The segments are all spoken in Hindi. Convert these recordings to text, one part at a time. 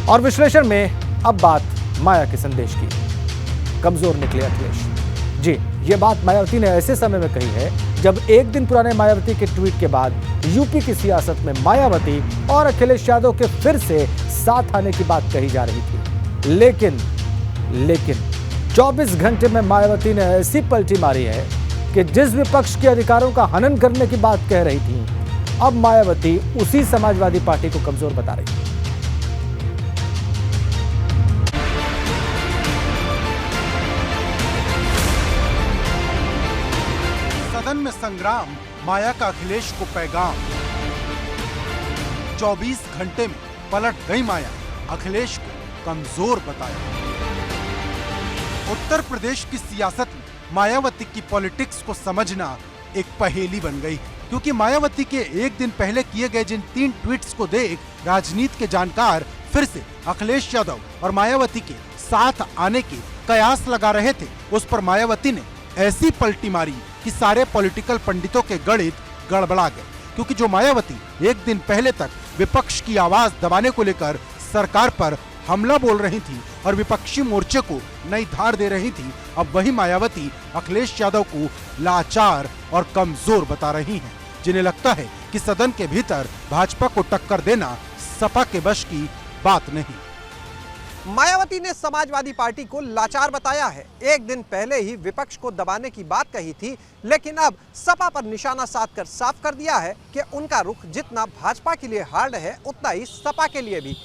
और विश्लेषण में अब बात माया के संदेश की। कमजोर निकले अखिलेश। जी, ये बात मायावती ने ऐसे समय में कही है जब एक दिन पुराने मायावती के ट्वीट के बाद यूपी की सियासत में मायावती और अखिलेश यादव के फिर से साथ आने की बात कही जा रही थी। लेकिन 24 घंटे में मायावती ने ऐसी पलटी मारी है कि जिस विपक्ष के अधिकारों का हनन करने की बात कह रही थी, अब मायावती उसी समाजवादी पार्टी को कमजोर बता रही है। सदन में संग्राम, माया का अखिलेश को पैगाम। 24 घंटे में पलट गई माया, अखिलेश को कमजोर बताया। उत्तर प्रदेश की सियासत में मायावती की पॉलिटिक्स को समझना एक पहेली बन गई है, क्योंकि मायावती के एक दिन पहले किए गए जिन 3 ट्वीट्स को देख राजनीति के जानकार फिर से अखिलेश यादव और मायावती के साथ आने के कयास लगा रहे थे, उस पर मायावती ने ऐसी पलटी मारी कि सारे पॉलिटिकल पंडितों के गणित गड़बड़ा गए। क्योंकि जो मायावती एक दिन पहले तक विपक्ष की आवाज दबाने को लेकर सरकार पर हमला बोल रही थी और विपक्षी मोर्चे को नई धार दे रही थी, अब वही मायावती अखिलेश यादव को लाचार और कमजोर बता रही हैं, जिन्हें लगता है कि सदन के भीतर भाजपा को टक्कर देना सपा के बश की बात नहीं। मायावती ने समाजवादी पार्टी को लाचार बताया है। एक दिन पहले ही विपक्ष को दबाने की बात कही थी, लेकिन अब सपा पर निशाना साधकर साफ कर दिया है कि उनका रुख जितना भाजपा के लिए हार्ड है, उतना ही सपा के लिए भी।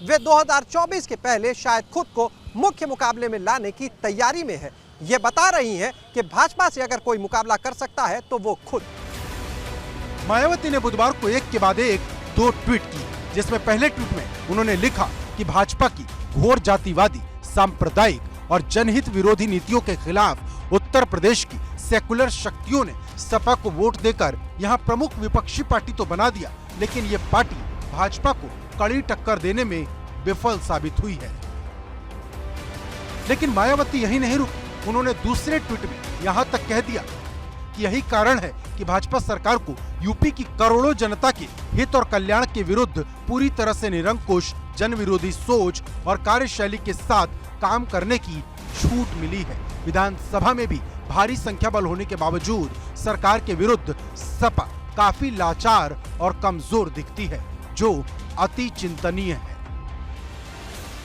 वे 2024 के पहले शायद खुद को मुख्य मुकाबले में लाने की तैयारी में है। ये बता रही हैं कि भाजपा से अगर कोई मुकाबला कर सकता है तो वो खुद। मायावती ने बुधवार को एक के बाद एक 2 ट्वीट किए, जिसमें पहले ट्वीट में उन्होंने लिखा कि भाजपा की घोर जातिवादी, सांप्रदायिक और जनहित विरोधी नीतियों के खिलाफ उत्तर प्रदेश की सेकुलर शक्तियों ने सपा को वोट देकर यहां प्रमुख विपक्षी पार्टी तो बना दिया, लेकिन ये पार्टी भाजपा को कड़ी टक्कर देने में विफल साबित हुई है। लेकिन मायावती यही नहीं रुकी, उन्होंने दूसरे ट्वीट में यहां तक कह दिया कि यही कारण है कि भाजपा सरकार को यूपी की करोड़ों जनता के हित और कल्याण के विरुद्ध पूरी तरह से निरंकुश, जन विरोधी सोच और कार्यशैली के साथ काम करने की छूट मिली है। विधानसभा में भी भारी संख्या बल होने के बावजूद सरकार के विरुद्ध सपा काफी लाचार और कमजोर दिखती है, जो अति चिंतनीय है।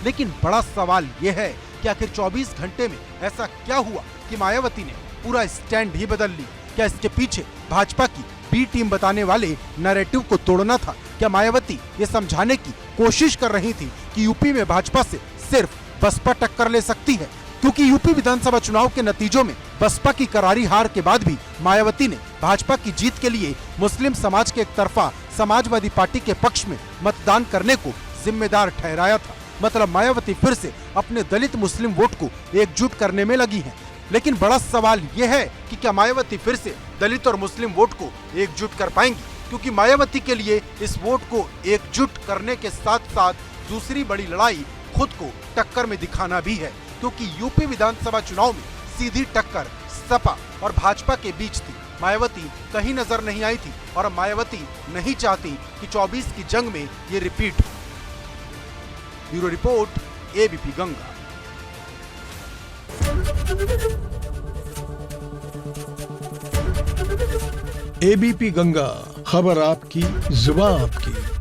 लेकिन बड़ा सवाल यह है कि आखिर 24 घंटे में ऐसा क्या हुआ कि मायावती ने पूरा स्टैंड ही बदल ली? क्या इसके पीछे भाजपा की बी टीम बताने वाले नैरेटिव को तोड़ना था? क्या मायावती ये समझाने की कोशिश कर रही थी कि यूपी में भाजपा से सिर्फ बसपा टक्कर ले सकती है? क्योंकि यूपी विधानसभा चुनाव के नतीजों में बसपा की करारी हार के बाद भी मायावती ने भाजपा की जीत के लिए मुस्लिम समाज के एक तरफा समाजवादी पार्टी के पक्ष में मतदान करने को जिम्मेदार ठहराया था। मतलब मायावती फिर से अपने दलित मुस्लिम वोट को एकजुट करने में लगी हैं। लेकिन बड़ा सवाल यह है कि क्या मायावती फिर से दलित और मुस्लिम वोट को एकजुट कर पाएंगी? क्योंकि मायावती के लिए इस वोट को एकजुट करने के साथ साथ दूसरी बड़ी लड़ाई खुद को टक्कर में दिखाना भी है, क्योंकि यूपी विधानसभा चुनाव में सीधी टक्कर सपा और भाजपा के बीच थी। मायावती कहीं नजर नहीं आई थी और मायावती नहीं चाहती कि 24 की जंग में ये रिपीट हो। Bureau report, ABP Ganga. ABP Ganga, खबर आपकी, जुबान आपकी।